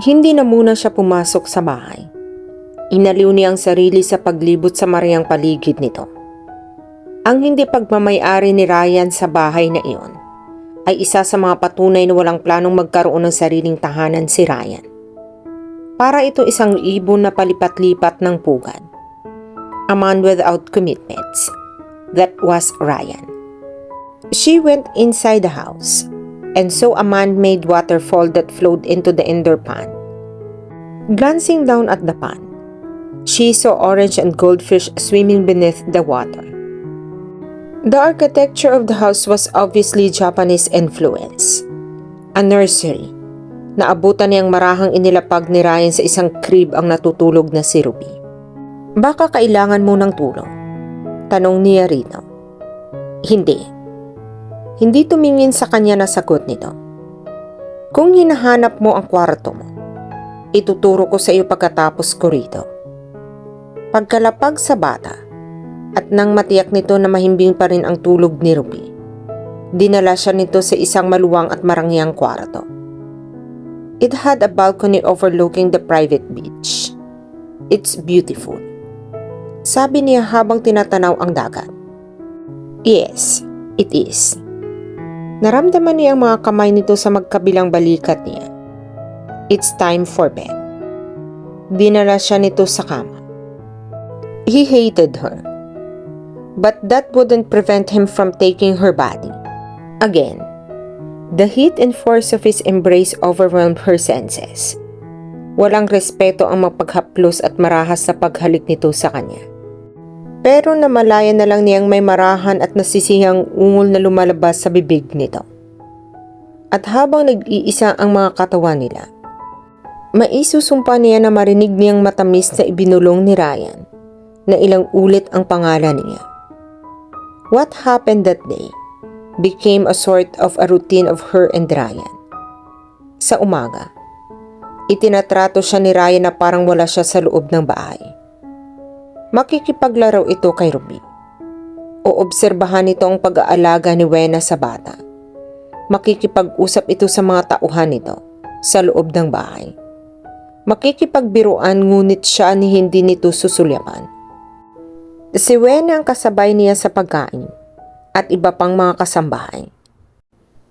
Hindi na muna siya pumasok sa bahay. Inaliw niya ang sarili sa paglibot sa marihang paligid nito. Ang hindi pagmamay-ari ni Ryan sa bahay na iyon ay isa sa mga patunay na walang planong magkaroon ng sariling tahanan si Ryan. Para ito isang ibon na palipat-lipat ng pugad. A man without commitments. That was Ryan. She went inside the house and saw a man-made waterfall that flowed into the indoor pond. Glancing down at the pond, she saw orange and goldfish swimming beneath the water. The architecture of the house was obviously Japanese influence. A nursery. Naabutan niyang marahang inilapag ni Ryan sa isang crib ang natutulog na si Ruby. Baka kailangan mo ng tulong? Tanong niya rito. Hindi. Hindi tumingin sa kanya na sagot nito. Kung hinahanap mo ang kwarto mo, ituturo ko sa iyo pagkatapos ko rito. Pagkalapag sa bata, at nang matiyak nito na mahimbing pa rin ang tulog ni Ruby, dinala siya nito sa isang maluwang at marangyang kwarto. It had a balcony overlooking the private beach. It's beautiful. Sabi niya habang tinatanaw ang dagat. Yes, it is. Naramdaman niya ang mga kamay nito sa magkabilang balikat niya. It's time for bed. Dinala siya nito sa kama. He hated her. But that wouldn't prevent him from taking her body. Again, the heat and force of his embrace overwhelmed her senses. Walang respeto ang mapaghaplos at marahas sa paghalik nito sa kanya. Pero namalaya na lang niyang may marahan at nasisihang ungol na lumalabas sa bibig nito. At habang nag-iisa ang mga katawan nila, maisusumpa niya na marinig niyang matamis na ibinulong ni Ryan na ilang ulit ang pangalan niya. What happened that day became a sort of a routine of her and Ryan. Sa umaga, itinatrato siya ni Ryan na parang wala siya sa loob ng bahay. Makikipaglaro ito kay Ruby. Oobserbahan nito ang pag-aalaga ni Wena sa bata. Makikipag-usap ito sa mga tauhan nito sa loob ng bahay. Makikipagbiruan ngunit siya ni hindi nito susulyapan. Si Wena ang kasabay niya sa pagkain at iba pang mga kasambahay.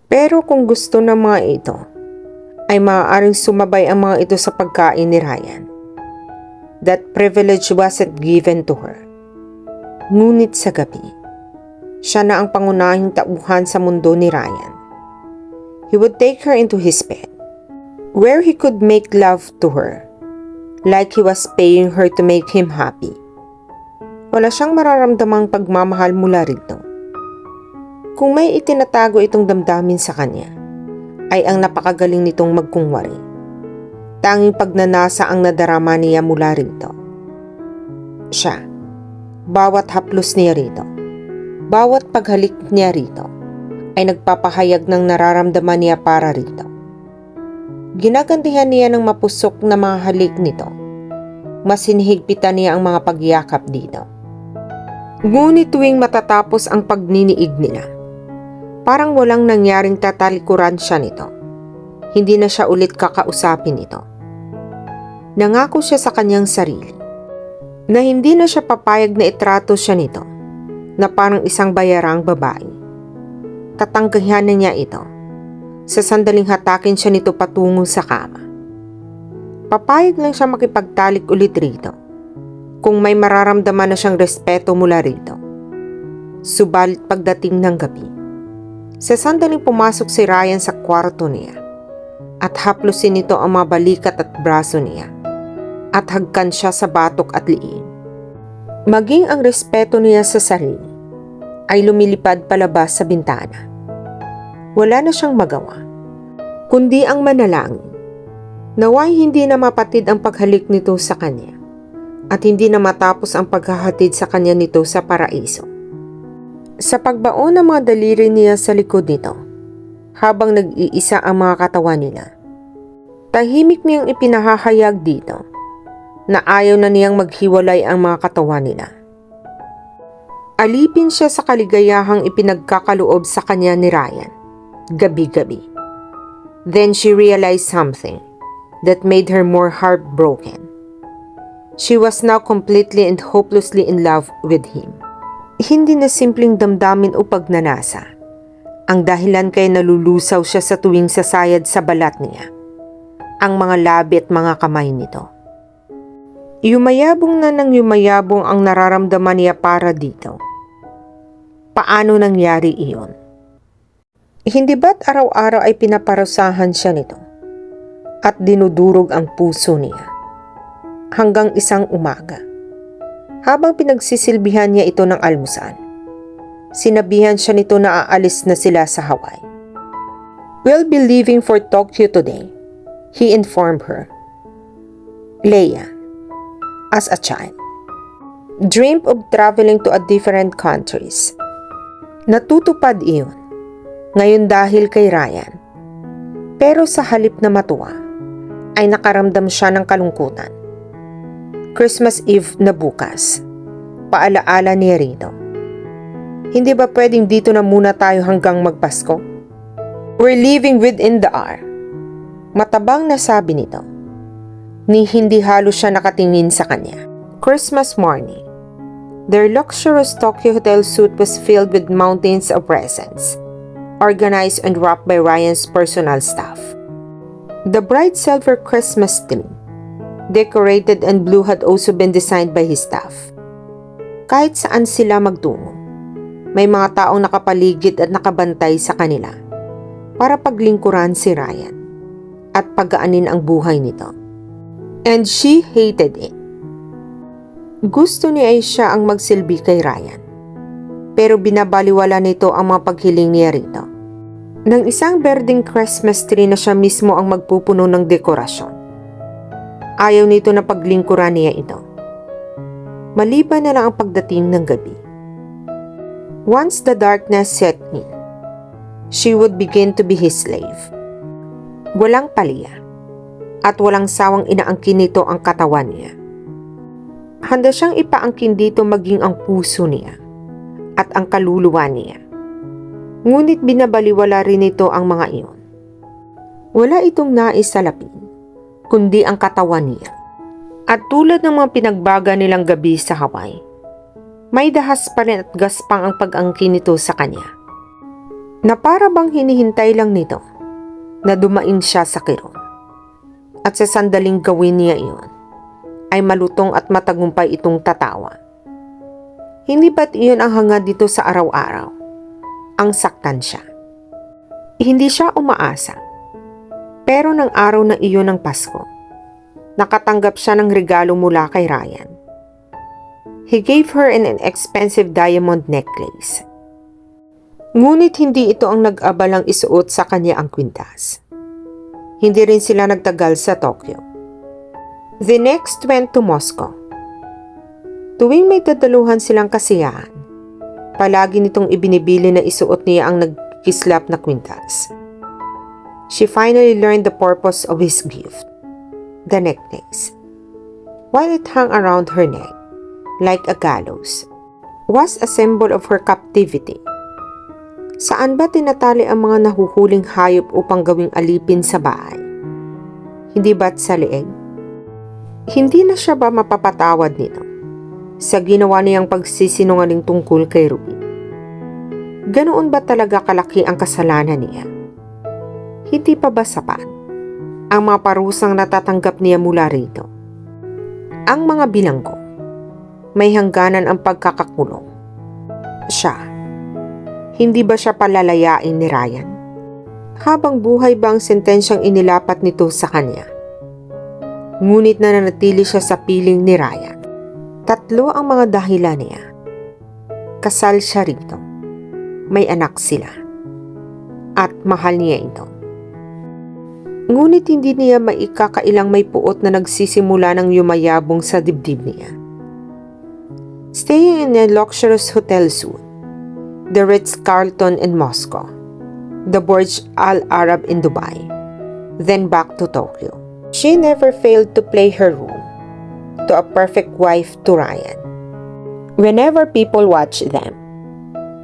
Pero kung gusto ng mga ito, ay maaaring sumabay ang mga ito sa pagkain ni Ryan. That privilege wasn't given to her. Ngunit sa gabi, siya na ang pangunahing tauhan sa mundo ni Ryan. He would take her into his bed, where he could make love to her, like he was paying her to make him happy. Wala siyang mararamdamang pagmamahal mula rito. Kung may itinatago itong damdamin sa kanya, ay ang napakagaling nitong magkungwari. Tanging pagnanasa ang nadarama niya mula rito. Siya, bawat haplos niya rito, bawat paghalik niya rito, ay nagpapahayag ng nararamdaman niya para rito. Ginagantihan niya ng mapusok na mga halik nito. Mas hinihigpitan niya ang mga pagyakap dito. Ngunit tuwing matatapos ang pagniniig nila, parang walang nangyaring tatalikuran siya nito. Hindi na siya ulit kakausapin ito. Nangako siya sa kanyang sarili na hindi na siya papayag na itrato siya nito na parang isang bayarang babae. Tatanggihan na niya ito. Sa sandaling hatakin siya nito patungo sa kama. Papayag lang siya makipagtalik ulit rito kung may mararamdaman na siyang respeto mula rito. Subalit pagdating ng gabi, sa sandaling pumasok si Ryan sa kwarto niya at haplusin nito ang mga balikat at braso niya at hagkan siya sa batok at liig. Maging ang respeto niya sa sarili ay lumilipad palabas sa bintana. Wala na siyang magawa, kundi ang manalangin. Naway hindi na mapatid ang paghalik nito sa kanya at hindi na matapos ang paghahatid sa kanya nito sa paraiso. Sa pagbaon ng mga daliri niya sa likod nito, habang nag-iisa ang mga katawan nila, tahimik niyang ipinahahayag dito na ayaw na niyang maghiwalay ang mga katawan nila. Alipin siya sa kaligayahang ipinagkakaloob sa kanya ni Ryan, gabi-gabi. Then she realized something. that made her more heartbroken. She was now completely and hopelessly in love with him. Hindi na simpleng damdamin o pagnanasa. Ang dahilan kaya nalulusaw siya sa tuwing sasayad sa balat niya. Ang mga labi at mga kamay nito. Yumayabong na ng yumayabong ang nararamdaman niya para dito. Paano nangyari iyon? Hindi ba't araw-araw ay pinaparusahan siya nito? At dinudurog ang puso niya. Hanggang isang umaga. Habang pinagsisilbihan niya ito ng almusal, sinabihan siya nito na aalis na sila sa Hawaii. "We'll be leaving for Tokyo today," he informed her. Leia, as a child, dreamed of traveling to a different countries. Natutupad iyon ngayon dahil kay Ryan. Pero sa halip na matuwa, ay nakaramdam siya ng kalungkutan. Christmas Eve na bukas, paalaala niya rito. Hindi ba pwedeng dito na muna tayo hanggang magpasko? "We're leaving within the hour," matabang na sabi nito. Ni hindi halos siya nakatingin sa kanya. Christmas morning, their luxurious Tokyo hotel suite was filled with mountains of presents, organized and wrapped by Ryan's personal staff. The bright silver Christmas tree, decorated and blue, had also been designed by his staff. Kahit saan sila magtungo, may mga taong nakapaligid at nakabantay sa kanila para paglingkuran si Ryan at pagaanin ang buhay nito. And she hated it. Gusto ni Aisha ang magsilbi kay Ryan, pero binabaliwala nito ang mga paghiling niya rito. Nang isang berdeng Christmas tree na siya mismo ang magpupuno ng dekorasyon. Ayaw nito na paglingkuran niya ito. Maliban na lang ang pagdating ng gabi. Once the darkness set in, she would begin to be his slave. Walang paliya at walang sawang inaangkin nito ang katawan niya. Handa siyang ipaangkin dito maging ang puso niya at ang kaluluwa niya. Ngunit binabaliwala rin nito ang mga iyon. Wala itong nais salapin, kundi ang katawan niya. At tulad ng mga pinagbaga nilang gabi sa Hawaii, may dahas pa rin at gaspang ang pag-angkin nito sa kanya. Na para bang hinihintay lang nito na dumaing siya sa kirot. At sa sandaling gawin niya iyon, ay malutong at matagumpay itong tatawa. Hindi ba't iyon ang hangad dito sa araw-araw? Ang saktan siya. Hindi siya umaasa. Pero ng araw na iyon ng Pasko, nakatanggap siya ng regalo mula kay Ryan. He gave her an expensive diamond necklace. Ngunit hindi ito ang nag-abalang isuot sa kanya ang kwintas. Hindi rin sila nagtagal sa Tokyo. The next went to Moscow. Tuwing may dadaluhan silang kasiyahan, palagi nitong ibinibili na isuot niya ang nagkislap na kwintas. She finally learned the purpose of his gift, the necklace. While it hung around her neck, like a gallows, was a symbol of her captivity. Saan ba tinatali ang mga nahuhuling hayop upang gawing alipin sa bahay? Hindi ba't sa leeg? Hindi na siya ba mapapatawad nito sa ginawa niyang pagsisinungaling tungkol kay Ruby? Ganoon ba talaga kalaki ang kasalanan niya? Hindi pa ba sapat ang mga parusang natatanggap niya mula rito? Ang mga bilanggo, may hangganan ang pagkakakulong. Siya, hindi ba siya palalayain ni Ryan? Habang buhay ba ang sentensyang inilapat nito sa kanya? Ngunit nananatili siya sa piling ni Ryan. 3 ang mga dahilan niya. Kasal siya rito. May anak sila. At mahal niya ito. Ngunit hindi niya maikakailang may puot na nagsisimula ng yumayabong sa dibdib niya. Staying in a luxurious hotel suite, the Ritz-Carlton in Moscow, the Burj Al Arab in Dubai, then back to Tokyo. She never failed to play her role to a perfect wife to Ryan. Whenever people watch them,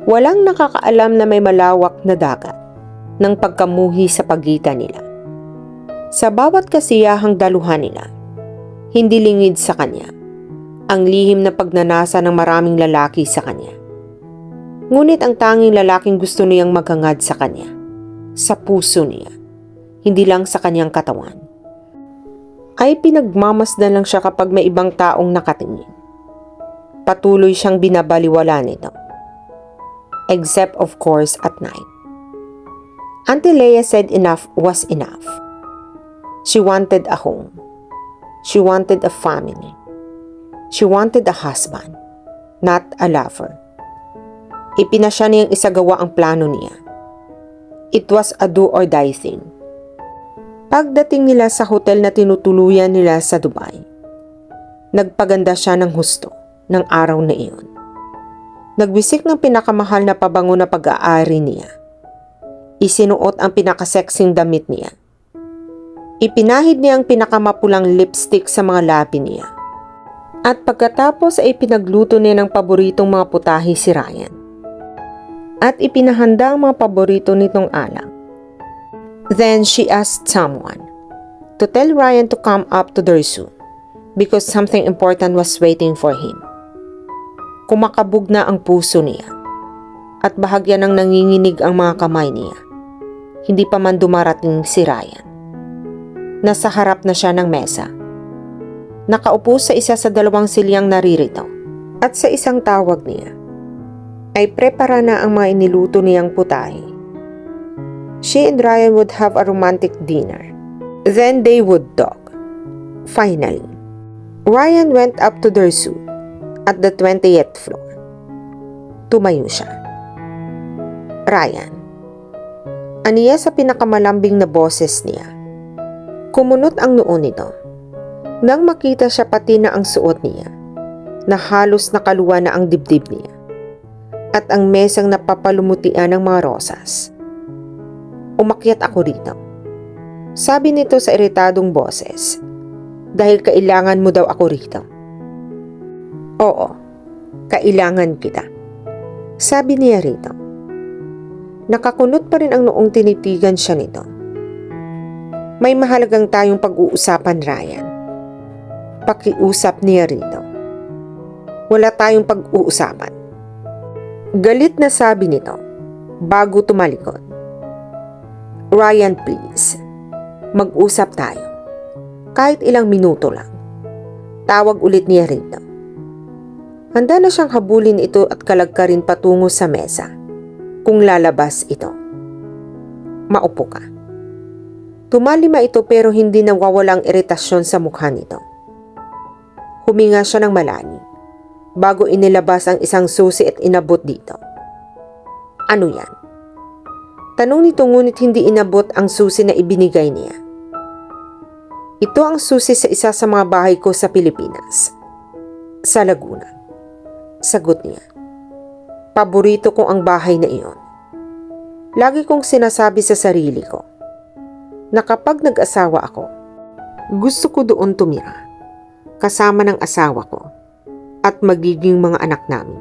walang nakakaalam na may malawak na dagat ng pagkamuhi sa pagitan nila. Sa bawat kasiyahang daluhan nila, hindi lingid sa kanya ang lihim na pagnanasa ng maraming lalaki sa kanya. Ngunit ang tanging lalaking gusto niyang maghangad sa kanya, sa puso niya, hindi lang sa kanyang katawan, ay pinagmamasdan lang siya kapag may ibang taong nakatingin. Patuloy siyang binabaliwala nito. Except of course at night. Auntie Leia said enough was enough. She wanted a home. She wanted a family. She wanted a husband, not a lover. Ipinasya niyang isagawa ang plano niya. It was a do or die thing. Pagdating nila sa hotel na tinutuluyan nila sa Dubai, nagpaganda siya ng husto ng araw na iyon. Nagwisik ng pinakamahal na pabango na pag-aari niya. Isinuot ang pinakaseksing damit niya. Ipinahid niya ang pinakamapulang lipstick sa mga labi niya. At pagkatapos ay pinagluto niya ng paboritong mga putahe si Ryan. At ipinahanda ang mga paborito nitong alak. Then she asked someone to tell Ryan to come up to their soon because something important was waiting for him. Kumakabog na ang puso niya at bahagya ng nanginginig ang mga kamay niya. Hindi pa man dumarating si Ryan. Nasa harap na siya ng mesa. Nakaupo sa isa sa dalawang silyang naririto at sa isang tawag niya ay prepara na ang mga iniluto niyang putahe. She and Ryan would have a romantic dinner. Then they would talk. Finally, Ryan went up to their suite at the 20th floor. Tumayo siya. Ryan. Aniya sa pinakamalambing na boses niya. Kumunot ang noo nito. Nang makita siya pati na ang suot niya, na halos nakaluwa na ang dibdib niya, at ang mesang napapalumutian ng mga rosas. Umakyat ako rito. Sabi nito sa iritadong boses, dahil kailangan mo daw ako rito. Oo, kailangan kita. Sabi niya rito. Nakakunot pa rin ang noong tinitigan siya nito. May mahalagang tayong pag-uusapan, Ryan. Pakiusap niya rito. Wala tayong pag-uusapan. Galit na sabi nito bago tumalikod. Ryan, please. Mag-usap tayo. Kahit ilang minuto lang. Tawag ulit niya rito. Handa na siyang habulin ito at kalagkarin patungo sa mesa. Kung lalabas ito. Maupo ka. Tumalima ito pero hindi nawawalang iritasyon sa mukha nito. Huminga siya ng malalim bago inilabas ang isang susi at inabot dito. Ano yan? Tanong nito ngunit hindi inabot ang susi na ibinigay niya. Ito ang susi sa isa sa mga bahay ko sa Pilipinas. Sa Laguna. Sagot niya. Paborito ko ang bahay na iyon. Lagi kong sinasabi sa sarili ko na kapag nag-asawa ako, gusto ko doon tumira. Kasama ng asawa ko at magiging mga anak namin.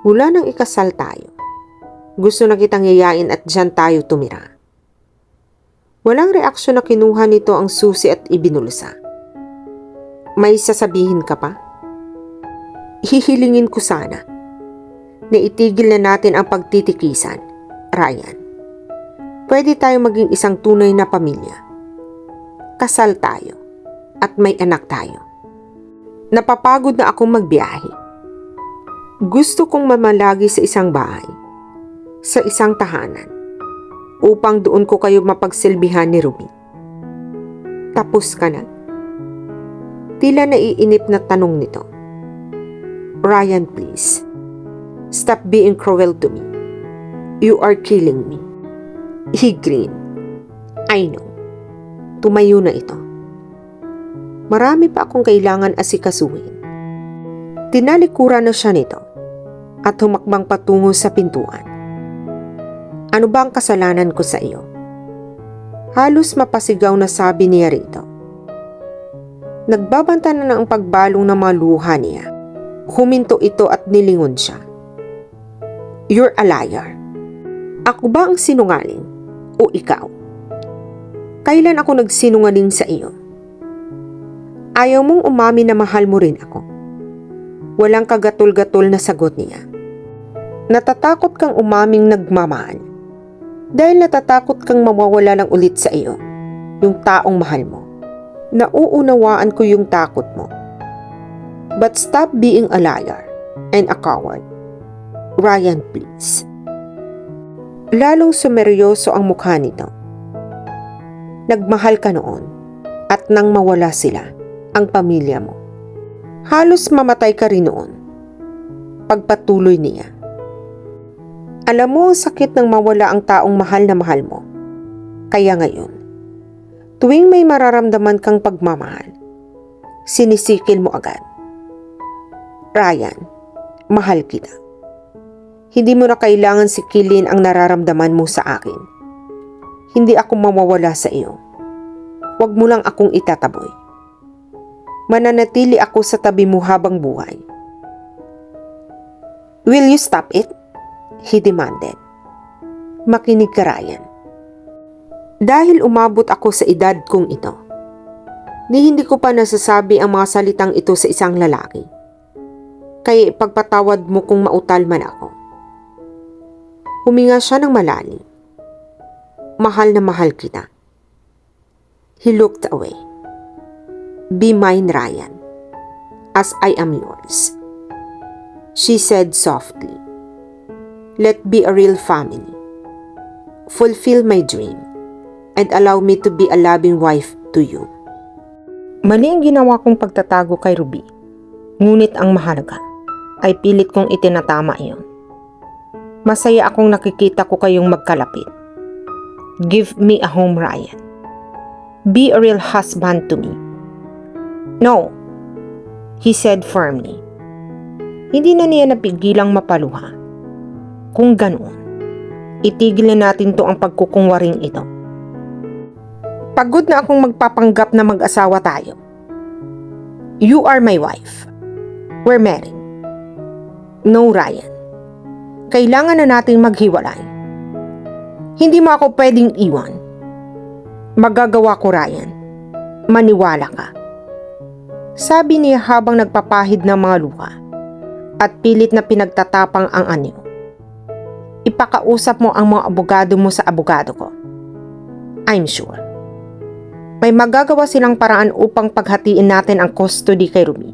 Mula nang ikasal tayo, gusto na kitang yayain at dyan tayo tumira. Walang reaksyon na kinuha nito ang susi at ibinulsa. May sasabihin ka pa? Hihilingin ko sana na itigil na natin ang pagtitikisan, Ryan. Pwede tayo maging isang tunay na pamilya. Kasal tayo. At may anak tayo. Napapagod na akong magbiyahe. Gusto kong mamalagi sa isang bahay, sa isang tahanan, upang doon ko kayo mapagsilbihan ni Ruby. Tapos ka na? Tila naiinip na tanong nito. Ryan, please. Stop being cruel to me. You are killing me. He grinned. I know. Tumayo na ito. Marami pa akong kailangan asikasuhin. Tinalikuran na siya nito at humakbang patungo sa pintuan. Ano ba ang kasalanan ko sa iyo? Halos mapasigaw na sabi niya rito. Nagbabanta na ang pagbalong ng mga luha niya. Huminto ito at nilingon siya. You're a liar. Ako ba ang sinungaling o ikaw? Kailan ako nagsinungaling sa iyo? Ayaw mong umamin na mahal mo rin ako. Walang kagatol-gatol na sagot niya. Natatakot kang umaming nagmamahal dahil natatakot kang mawawala lang ulit sa iyo, yung taong mahal mo. Nauunawaan ko yung takot mo. But stop being a liar and a coward. Ryan, please. Lalong sumeryoso ang mukha nito. Nagmahal ka noon at nang mawala sila, ang pamilya mo. Halos mamatay ka rin noon. Pagpatuloy niya. Alam mo ang sakit ng mawala ang taong mahal na mahal mo. Kaya ngayon, tuwing may mararamdaman kang pagmamahal, sinisikil mo agad. Ryan, mahal kita. Hindi mo na kailangan sikilin ang nararamdaman mo sa akin. Hindi ako mawawala sa iyo. Huwag mo lang akong itataboy. Mananatili ako sa tabi mo habang buhay. Will you stop it? He demanded. Makinig ka, Ryan. Dahil umabot ako sa edad kong ito, hindi ko pa nasasabi ang mga salitang ito sa isang lalaki. Kaya ipagpatawad mo kung mautal man ako. Huminga siya ng malalim. Mahal na mahal kita. He looked away. Be mine, Ryan, as I am yours. She said softly. Let's be a real family. Fulfill my dream and allow me to be a loving wife to you. Mali ang ginawa kong pagtatago kay Ruby. Ngunit ang mahalaga ay pilit kong itinatama iyon. Masaya akong nakikita ko kayong magkalapit. Give me a home, Ryan. Be a real husband to me. No, he said firmly. Hindi na niya napigilang mapaluha. Kung ganoon, itigil na natin to ang pagkukungwaring ito. Pagod na akong magpapanggap na mag-asawa tayo. You are my wife. We're married. No, Ryan. Kailangan na nating maghiwalay. Hindi mo ako pwedeng iwan. Magagawa ko, Ryan. Maniwala ka. Sabi niya habang nagpapahid ng mga luha at pilit na pinagtatapang ang anyo. Ipakausap mo ang mga abogado mo sa abogado ko. I'm sure. May magagawa silang paraan upang paghatiin natin ang custody kay Ruby.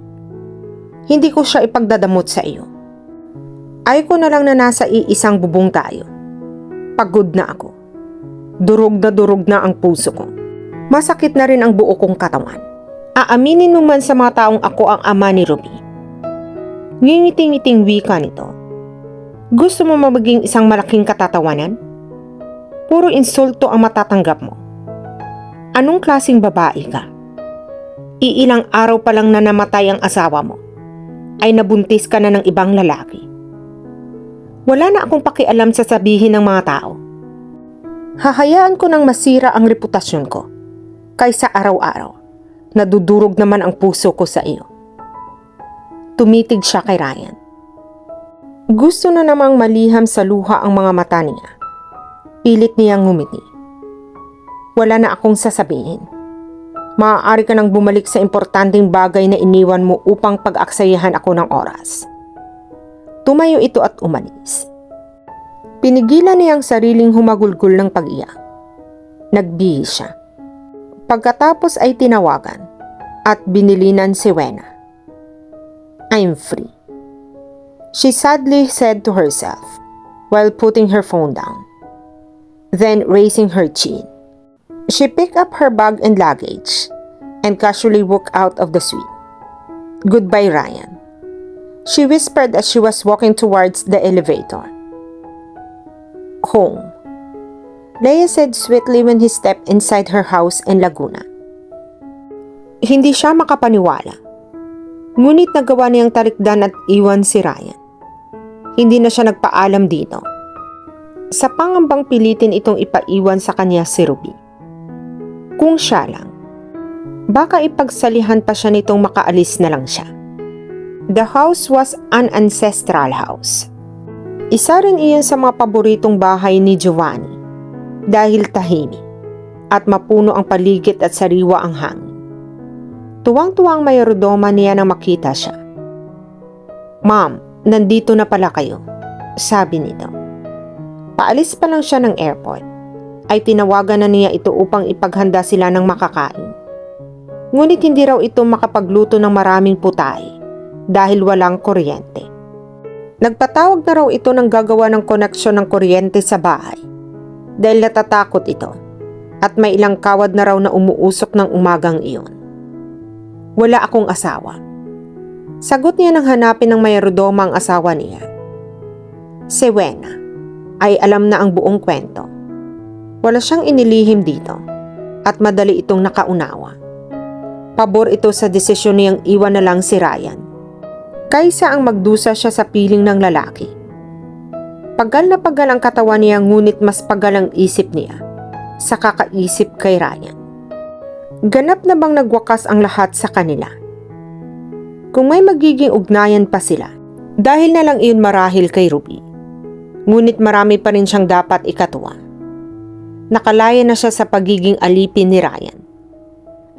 Hindi ko siya ipagdadamot sa iyo. Ay ko na lang na nasa iisang bubong tayo. Pagod na ako. Durog na ang puso ko. Masakit na rin ang buo kong katawan. Aaminin mo man sa mga taong ako ang ama ni Ruby. Ngingiting-ngiting wika nito. Gusto mo maging isang malaking katatawanan? Puro insulto ang matatanggap mo. Anong klaseng babae ka? Iilang araw pa lang na namatay ang asawa mo, ay nabuntis ka na ng ibang lalaki. Wala na akong pakialam sa sabihin ng mga tao. Hahayaan ko nang masira ang reputasyon ko, kaysa araw-araw, nadudurog naman ang puso ko sa iyo. Tumitig siya kay Ryan. Gusto na namang maliham sa luha ang mga mata niya. Pilit niyang ngumiti. Wala na akong sasabihin. Maaari ka nang bumalik sa importanteng bagay na iniwan mo upang pag-aksayahan ako ng oras. Tumayo ito at umalis. Pinigilan niya ang sariling humagulgol ng pag-iyak. Nagbihis siya. Pagkatapos ay tinawagan at binilinan si Wena. I'm free. She sadly said to herself while putting her phone down. Then raising her chin, she picked up her bag and luggage and casually walked out of the suite. Goodbye, Ryan, she whispered as she was walking towards the elevator. Home, Leia said sweetly when he stepped inside her house in Laguna. Hindi siya makapaniwala. Ngunit nagawa niyang talikdan at iwan si Ryan. Hindi na siya nagpaalam dito. Sa pangambang pilitin itong ipaiwan sa kanya si Ruby. Kung siya lang, baka ipagsalihan pa siya nitong makaalis na lang siya. The house was an ancestral house. Isa rin iyon sa mga paboritong bahay ni Giovanni dahil tahimik, at mapuno ang paligid at sariwa ang hangin. Tuwang-tuwang mayordoma niya nang makita siya. "Ma'am, nandito na pala kayo," sabi nito. Paalis pa lang siya ng airport, ay tinawagan na niya ito upang ipaghanda sila ng makakain. Ngunit hindi raw ito makapagluto ng maraming putahe dahil walang kuryente. Nagpatawag na raw ito ng gagawa ng koneksyon ng kuryente sa bahay dahil natatakot ito at may ilang kawad na raw na umuusok ng umagang iyon. "Wala akong asawa." Sagot niya nang hanapin ng mayordoma ang asawa niya. Si Wena ay alam na ang buong kwento. Wala siyang inilihim dito at madali itong nakaunawa. Pabor ito sa desisyon niyang iwan na lang si Ryan kaysa ang magdusa siya sa piling ng lalaki. Pagal na pagal ang katawan niya, ngunit mas pagal ang isip niya sa kakaisip kay Ryan. Ganap na bang nagwakas ang lahat sa kanila? Kung may magiging ugnayan pa sila, dahil na lang iyon marahil kay Ruby. Ngunit marami pa rin siyang dapat ikatuwa. Nakalaya na siya sa pagiging alipin ni Ryan.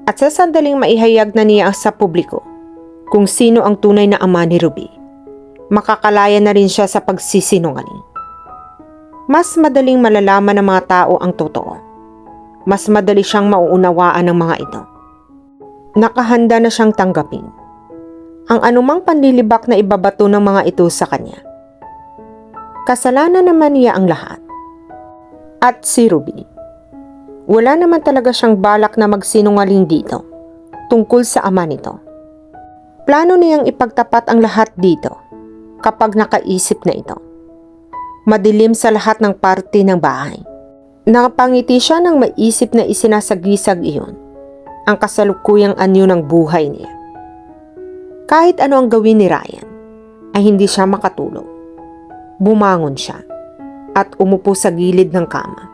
At sa sandaling maihayag na niya sa publiko kung sino ang tunay na ama ni Ruby, makakalaya na rin siya sa pagsisinungaling. Mas madaling malalaman ng mga tao ang totoo. Mas madali siyang mauunawaan ng mga ito. Nakahanda na siyang tanggapin ang anumang panlilibak na ibabato ng mga ito sa kanya. Kasalanan naman niya ang lahat. At si Ruby, wala naman talaga siyang balak na magsinungaling dito tungkol sa ama nito. Plano niyang ipagtapat ang lahat dito kapag nakaisip na ito. Madilim sa lahat ng parte ng bahay. Nakapangiti siya nang maisip na isinasagisag iyon ang kasalukuyang anyo ng buhay niya. Kahit ano ang gawin ni Ryan, ay hindi siya makatulog. Bumangon siya at umupo sa gilid ng kama.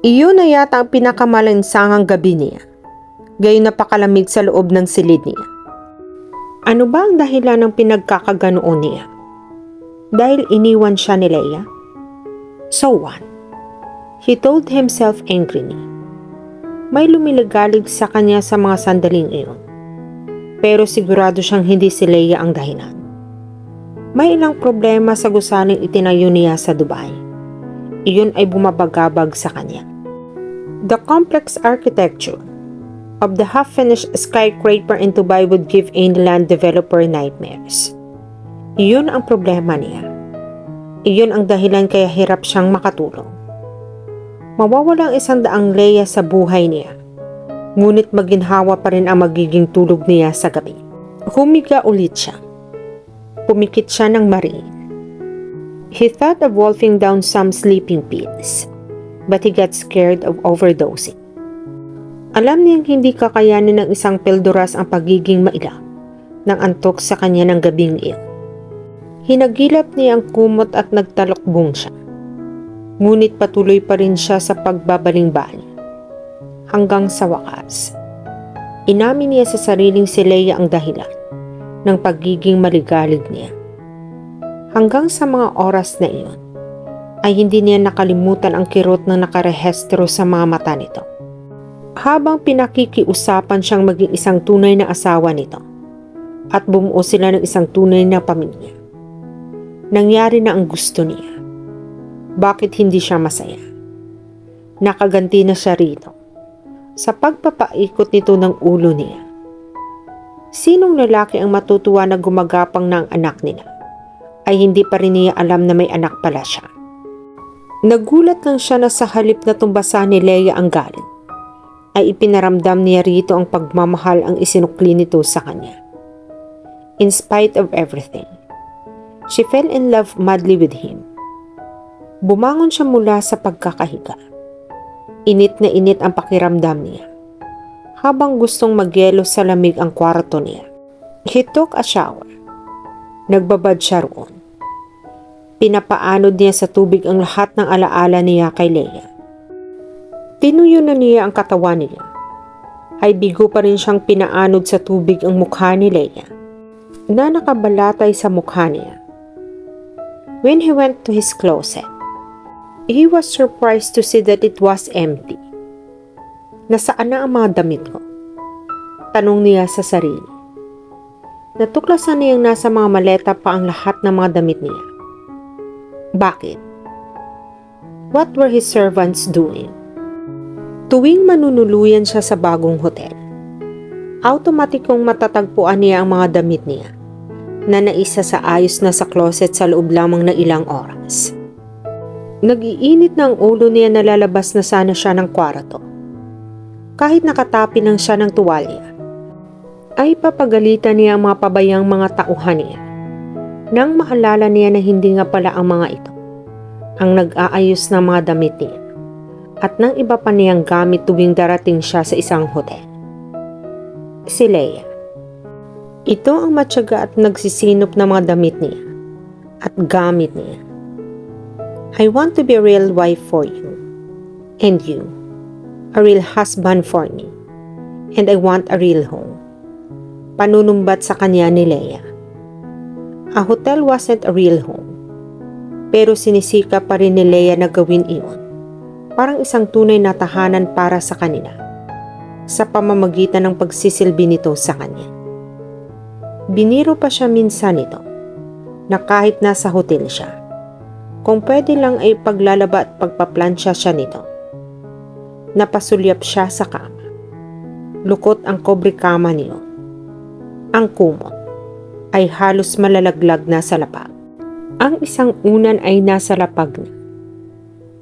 Iyon na yata ang pinakamalansangang gabi niya, gayon napakalamig sa loob ng silid niya. Ano ba ang dahilan ng pinagkakaganoon niya? Dahil iniwan siya ni Leia? So what? He told himself angrily. May lumiligalig sa kanya sa mga sandaling iyon. Pero sigurado siyang hindi si Leia ang dahilan. May ilang problema sa gusaling itinayo niya sa Dubai. Iyon ay bumabagabag sa kanya. The complex architecture of the half-finished skyscraper in Dubai would give any land developer nightmares. Iyon ang problema niya. Iyon ang dahilan kaya hirap siyang makatulog. Mawawalang 100 Leia sa buhay niya, ngunit maginhawa pa rin ang magiging tulog niya sa gabi. Humiga ulit siya. Pumikit siya ng mariin. He thought of wolfing down some sleeping pills, but he got scared of overdosing. Alam niyang hindi kakayanin ng isang pilduras ang pagiging maila ng antok sa kanya ng gabing iyon. Hinagilap niya ang kumot at nagtalokbong siya. Ngunit patuloy pa rin siya sa pagbabaling-baling. Hanggang sa wakas, inamin niya sa sariling si Leia ang dahilan ng pagiging maligalig niya. Hanggang sa mga oras na iyon, ay hindi niya nakalimutan ang kirot na nakarehestro sa mga mata nito. Habang pinakikiusapan siyang maging isang tunay na asawa nito at bumuo sila ng isang tunay na pamilya. Nangyari na ang gusto niya. Bakit hindi siya masaya? Nakaganti na siya rito sa pagpapaikot nito ng ulo niya. Sinong lalaki ang matutuwa na gumagapang ng anak nila ay hindi pa rin niya alam na may anak pala siya. Nagulat lang siya na sa halip na tumbasan ni Leia ang galit, ay ipinaramdam niya rito ang pagmamahal ang isinukli nito sa kanya. In spite of everything, she fell in love madly with him. Bumangon siya mula sa pagkakahiga. Init na init ang pakiramdam niya habang gustong magyelo sa lamig ang kwarto niya. He took a shower. Nagbabad siya roon. Pinapaanod niya sa tubig ang lahat ng alaala niya kay Leia. Tinuyo na niya ang katawan niya. Ay bigo pa rin siyang pinaanod sa tubig ang mukha ni Leia na nakabalatay sa mukha niya. When he went to his closet, he was surprised to see that it was empty. Nasaan na ang mga damit ko? Tanong niya sa sarili. Natuklasan niyang nasa mga maleta pa ang lahat ng mga damit niya. Bakit? What were his servants doing? Tuwing manunuluyan siya sa bagong hotel, automatikong matatagpuan niya ang mga damit niya na naisa sa ayos na sa closet sa loob lamang ng ilang oras. Nag-iinit na ang ulo niya na lalabas na sana siya ng kwarto. Kahit nakatapi lang siya ng tuwalya, ay papagalitan niya ang mga pabayang mga tauhan niya nang maalala niya na hindi nga pala ang mga ito ang nag-aayos ng mga damit niya at ng iba pa niyang gamit tuwing darating siya sa isang hotel. Si Leia. Ito ang matyaga at nagsisinop ng mga damit niya at gamit niya. I want to be a real wife for you, and you, a real husband for me, and I want a real home. Panunumbat sa kanya ni Leia. A hotel wasn't a real home, pero sinisika pa rin ni Leia na gawin iyon. Parang isang tunay na tahanan para sa kanila sa pamamagitan ng pagsisilbi nito sa kanya. Biniro pa siya minsan nito na kahit nasa hotel siya, kung pwede lang ay paglalaba at pagpaplansya siya nito. Napasulyap siya sa kama. Lukot ang kobre kama niyo. Ang kumot ay halos malalaglag na sa lapag. Ang isang unan ay nasa lapag na.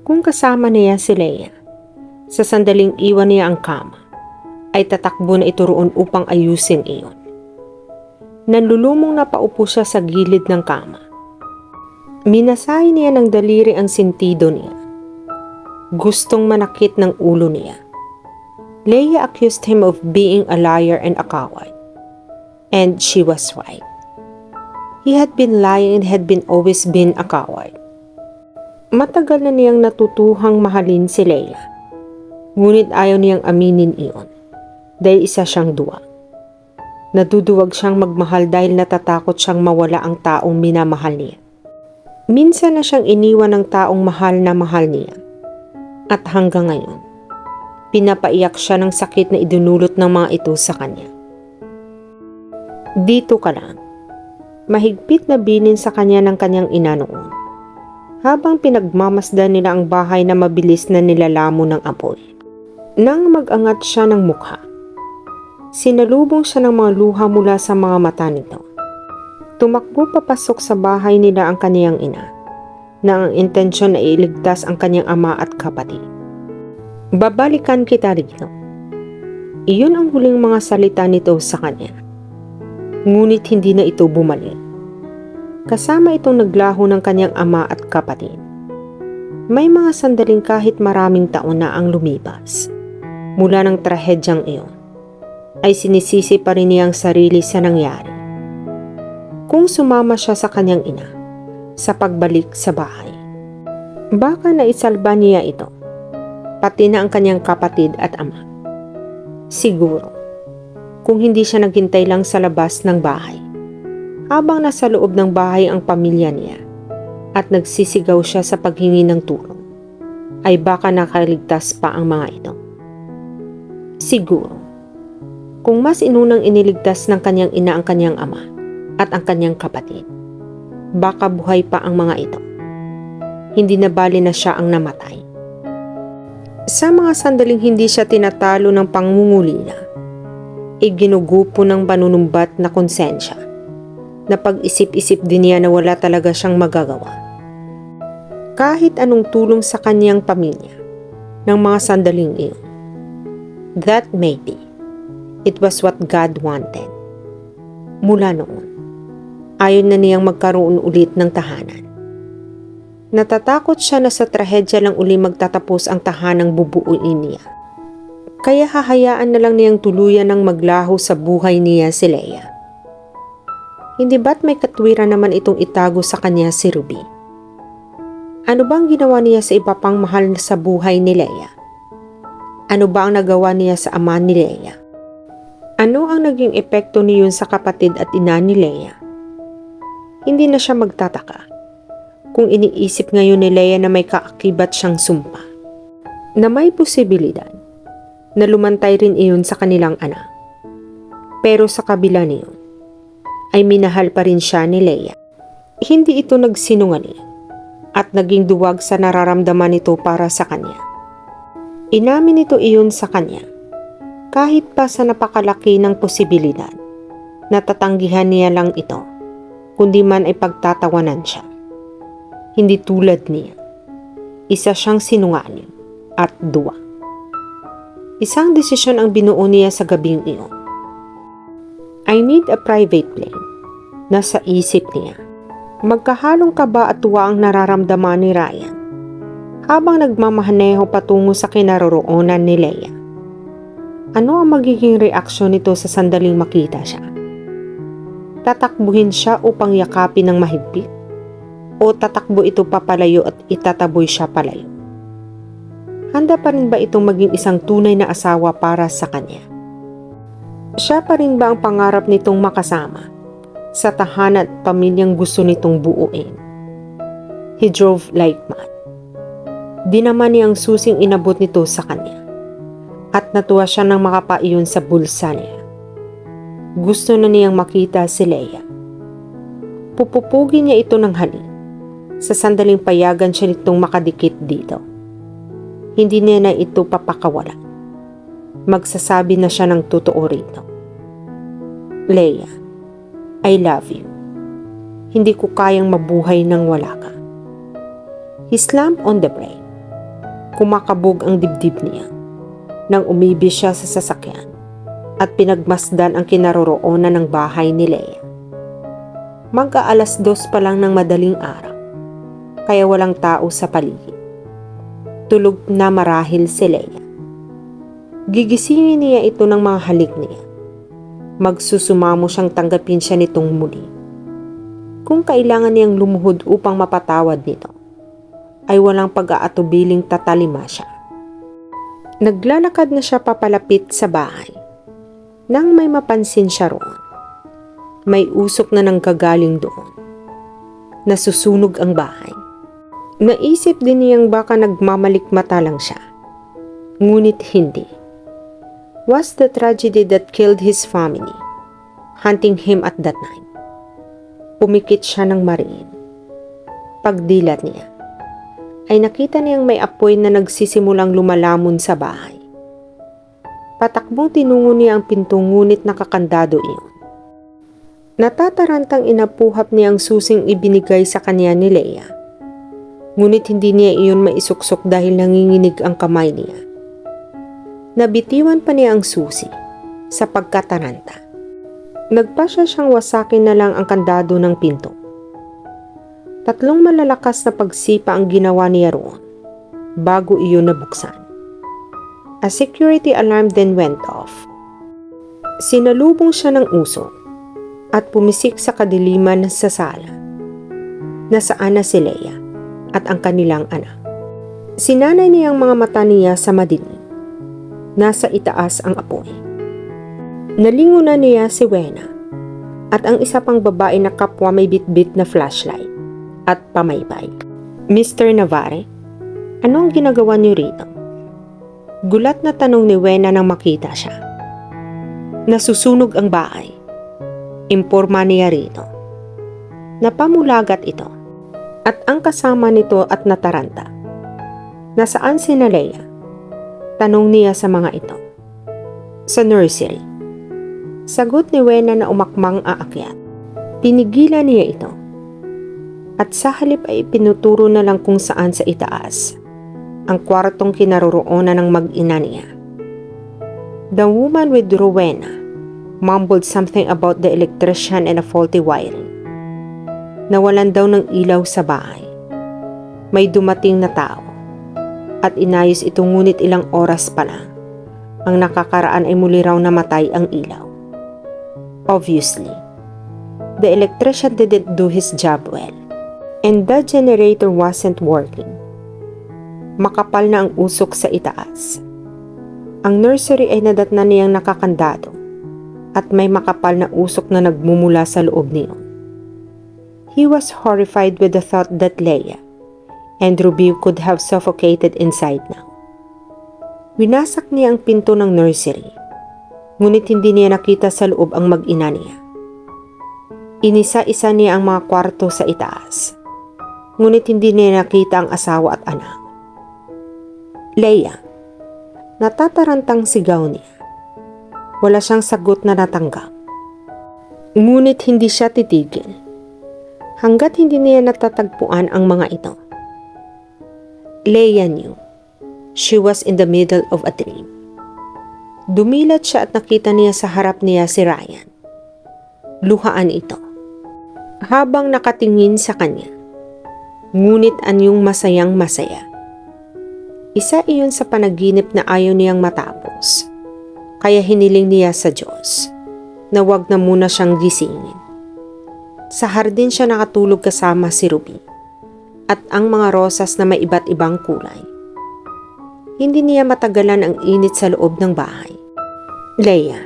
Kung kasama niya si Leia, sa sandaling iwan niya ang kama, ay tatakbo na ito roon upang ayusin iyon. Nanlulumong na paupo siya sa gilid ng kama. Minasay niya ng daliri ang sentido niya. Gustong manakit ng ulo niya. Leia accused him of being a liar and a coward. And she was right. He had been lying and had always been a coward. Matagal na niyang natutuhang mahalin si Leia. Ngunit ayaw niyang aminin iyon dahil isa siyang duwag. Naduduwag siyang magmahal dahil natatakot siyang mawala ang taong minamahal niya. Minsan na siyang iniwan ng taong mahal niya. At hanggang ngayon, pinapaiyak siya ng sakit na idinulot ng mga ito sa kanya. Dito ka lang. Mahigpit na bilin sa kanya ng kanyang ina noon. Habang pinagmamasdan nila ang bahay na mabilis na nilalamon ng apoy. Nang mag-angat siya ng mukha, sinalubong siya ng mga luha mula sa mga mata nito. Tumakbo papasok sa bahay nila ang kaniyang ina, na ang intensyon na iligtas ang kanyang ama at kapatid. Babalikan kita rito. Iyon ang huling mga salita nito sa kanya. Ngunit hindi na ito bumalik. Kasama itong naglaho ng kanyang ama at kapatid. May mga sandaling kahit maraming taon na ang lumipas. Mula ng trahedyang iyon, ay sinisisi pa rin niya ang sarili sa nangyari. Kung sumama siya sa kanyang ina, sa pagbalik sa bahay, baka naisalba niya ito, pati na ang kanyang kapatid at ama. Siguro, kung hindi siya naghintay lang sa labas ng bahay, habang nasa loob ng bahay ang pamilya niya at nagsisigaw siya sa paghingi ng tulong, ay baka nakaligtas pa ang mga ito. Siguro, kung mas inunang iniligtas ng kanyang ina ang kanyang ama at ang kanyang kapatid, baka buhay pa ang mga ito. Hindi na bali na siya ang namatay. Sa mga sandaling hindi siya tinatalo ng pangungulila, ginugupo ng panunumbat na konsensya. Na pag-isip-isip din niya na wala talaga siyang magagawa. Kahit anong tulong sa kanyang pamilya ng mga sandaling iyon. That maybe, it was what God wanted. Mula noon, ayaw na niyang magkaroon ulit ng tahanan. Natatakot siya na sa trahedya lang uli magtatapos ang tahanang bubuuin niya. Kaya hahayaan na lang niyang tuluyan ng maglaho sa buhay niya si Leia. Hindi ba't may katwiran naman itong itago sa kanya si Ruby? Ano bang ginawa niya sa iba pang mahal sa buhay ni Leia? Ano ba ang nagawa niya sa ama ni Leia? Ano ang naging epekto niyon sa kapatid at ina ni Leia? Hindi na siya magtataka kung iniisip ngayon ni Leia na may kaakibat siyang sumpa, na may posibilidad na lumantay rin iyon sa kanilang anak. Pero sa kabila niyon, ay minahal pa rin siya ni Leia. Hindi ito nagsinungaling at naging duwag sa nararamdaman nito para sa kanya. Inamin nito iyon sa kanya kahit pa sa napakalaki ng posibilidad na tatanggihan niya lang ito, kundi man ay pagtatawanan siya. Hindi tulad niya, isa siyang sinungaling at duwa. Isang desisyon ang binuo niya sa gabing iyon. I need a private plane. Nasa isip niya. Magkahalong kaba at tuwa ang nararamdaman ni Ryan habang nagmamahaneho patungo sa kinaroroonan ni Leia. Ano ang magiging reaksyon nito sa sandaling makita siya? Tatakbuhin siya upang yakapin ng mahigpit? O tatakbo ito papalayo at itataboy siya palayo? Handa pa rin ba itong maging isang tunay na asawa para sa kanya? Siya pa rin ba ang pangarap nitong makasama sa tahanan at pamilyang gusto nitong buuin? He drove like mad. Di naman niyang susing inabot nito sa kanya at natuwa siya nang makapaiyon sa bulsa niya. Gusto na niyang makita si Leia. Pupupugin niya ito ng halik. Sa sandaling payagan siya nitong makadikit dito. Hindi niya na ito papakawalan. Magsasabi na siya ng totoo rito. Leia, I love you. Hindi ko kayang mabuhay nang wala ka. He slammed on the brake. Kumakabog ang dibdib niya nang umibis siya sa sasakyan at pinagmasdan ang kinaroroonan ng bahay ni Leia. Mag-aalas 2 pa lang ng madaling araw, kaya walang tao sa paligid. Tulog na marahil si Leia. Gigisingin niya ito ng mga halik niya. Magsusumamo siyang tanggapin siya nitong muli. Kung kailangan niyang lumuhod upang mapatawad nito, ay walang pag-aatubiling tatalima siya. Naglalakad na siya papalapit sa bahay nang may mapansin siya roon. May usok na nanggagaling doon. Nasusunog ang bahay. Naisip din niyang baka nagmamalikmata lang siya. Ngunit hindi. Was the tragedy that killed his family hunting him at that night? Pumikit siya ng mariin. Pagdilat niya, ay nakita niyang may apoy na nagsisimulang lumalamon sa bahay. Patakbong tinungo niya ang pinto ngunit nakakandado iyon. Natatarantang inapuhap niya ang susing ibinigay sa kanya ni Leia. Ngunit hindi niya iyon maisuksok dahil nanginginig ang kamay niya. Nabitiwan pa niya ang susi sa pagkataranta. Nagpasya siyang wasakin na lang ang kandado ng pinto. 3 malalakas na pagsipa ang ginawa niya roon bago iyon nabuksan. A security alarm then went off. Sinalubong siya ng usok at pumisik sa kadiliman sa sala. Nasaan na si Leia at ang kanilang anak. Sinanay niyang mga mata niya sa madilim. Nasa itaas ang apoy. Nalingunan niya si Wena at ang isa pang babae na kapwa may bitbit na flashlight at pamaybay. Mr. Navarre, ano ang ginagawa niyo rito? Gulat na tanong ni Wena nang makita siya. Nasusunog ang bahay. Imporma niya rito. Napamulagat ito at ang kasama nito at nataranta. Nasaan si Leia? Tanong niya sa mga ito. Sa nursery. Sagot ni Wena na umakmang aakyat. Tinigilan niya ito. At sa halip ay pinuturo na lang kung saan sa itaas ang kwartong kinaroroonan ng mag-ina niya. The woman with Rowena mumbled something about the electrician and a faulty wiring. Nawalan daw ng ilaw sa bahay. May dumating na tao at inayos ito ngunit ilang oras pa lang. Ang nakakaraan ay muli raw namatay ang ilaw. Obviously, the electrician didn't do his job well and the generator wasn't working. Makapal na ang usok sa itaas. Ang nursery ay nadatnan niyang nakakandado at may makapal na usok na nagmumula sa loob niyon. He was horrified with the thought that Leia and Ruby could have suffocated inside now. Winasak niya ang pinto ng nursery, ngunit hindi niya nakita sa loob ang mag-ina niya. Inisa-isa niya ang mga kwarto sa itaas, ngunit hindi niya nakita ang asawa at anak. Leia, natatarantang sigaw niya. Wala siyang sagot na natanggap. Ngunit hindi siya titigil hanggat hindi niya natatagpuan ang mga ito. Leia knew she was in the middle of a dream. Dumilat siya at nakita niya sa harap niya si Ryan. Luhaan ito habang nakatingin sa kanya, ngunit anyong masayang masaya. Isa iyon sa panaginip na ayaw niyang matapos, kaya hiniling niya sa Diyos na wag na muna siyang gisingin. Sa hardin siya nakatulog kasama si Ruby at ang mga rosas na may iba't ibang kulay. Hindi niya matagalan ang init sa loob ng bahay. Leia,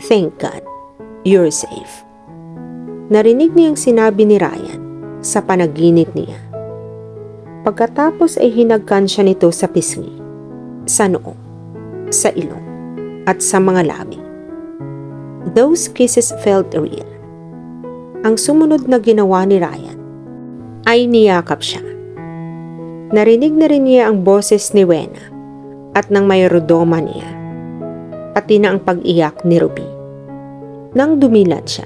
thank God, you're safe. Narinig niyang sinabi ni Ryan sa panaginip niya. Pagkatapos ay hinagkan siya nito sa pisngi, sa noo, sa ilong, at sa mga labi. Those kisses felt real. Ang sumunod na ginawa ni Ryan ay niyakap siya. Narinig na rin niya ang boses ni Wena at ng mayrodoma niya, pati na ang pag-iyak ni Ruby. Nang dumilat siya,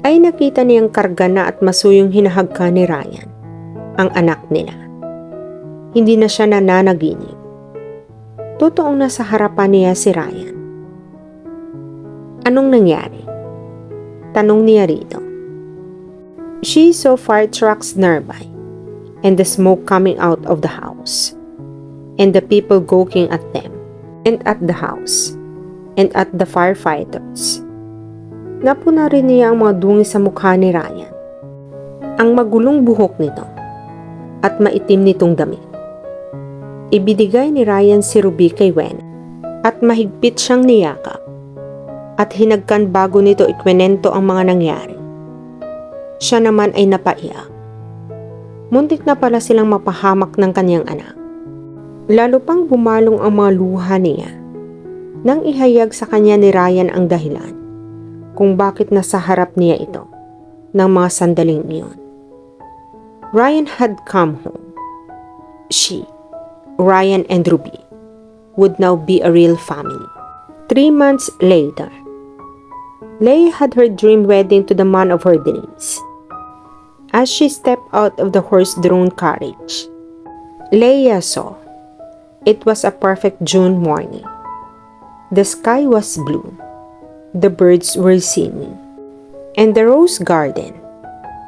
ay nakita niyang karga na at masuyong hinahagka ni Ryan ang anak nila. Hindi na siya nananaginip. Totoong nasa harapan niya si Ryan. Anong nangyari? Tanong niya rito. She saw fire trucks nearby and the smoke coming out of the house and the people gawking at them and at the house and at the firefighters. Napuna rin niya ang mga dungi sa mukha ni Ryan, ang magulong buhok nito at maitim nitong damit. Ibinigay ni Ryan si Ruby kay Wen at mahigpit siyang niyakap at hinagkan bago nito ikwenento ang mga nangyari. Siya naman ay napaiyak. Muntik na pala silang mapahamak ng kanyang anak. Lalo pang bumalong ang mga luha niya nang ihayag sa kanya ni Ryan ang dahilan kung bakit nasa harap niya ito ng mga sandaling iyon. Ryan had come home. She, Ryan and Ruby, would now be a real family. 3 months later, Leia had her dream wedding to the man of her dreams. As she stepped out of the horse-drawn carriage, Leia saw it was a perfect June morning. The sky was blue, the birds were singing, and the rose garden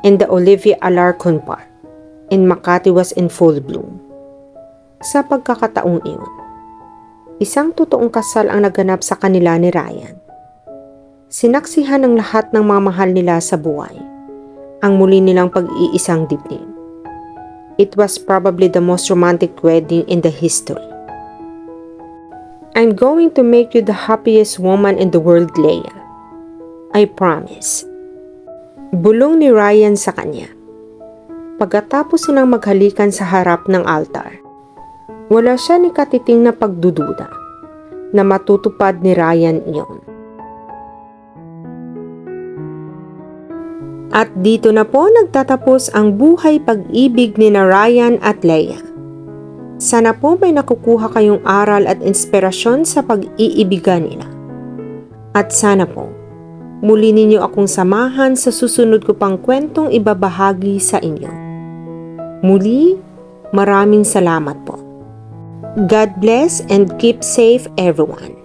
and the Olivia Alarcon Park in Makati was in full bloom. Sa pagkakataong iyon, isang totoong kasal ang naganap sa kanila ni Ryan. Sinaksihan ng lahat ng mga mahal nila sa buhay ang muli nilang pag-iisang dibdib. It was probably the most romantic wedding in the history. I'm going to make you the happiest woman in the world, Leia. I promise. Bulong ni Ryan sa kanya. Pagkatapos silang maghalikan sa harap ng altar, wala siya ni katiting na pagdududa na matutupad ni Ryan iyon. At dito na po nagtatapos ang buhay pag-ibig ni na Ryan at Leia. Sana po may nakukuha kayong aral at inspirasyon sa pag-iibigan nila. At sana po, muli ninyo akong samahan sa susunod ko pang kwentong ibabahagi sa inyo. Muli, maraming salamat po. God bless and keep safe everyone.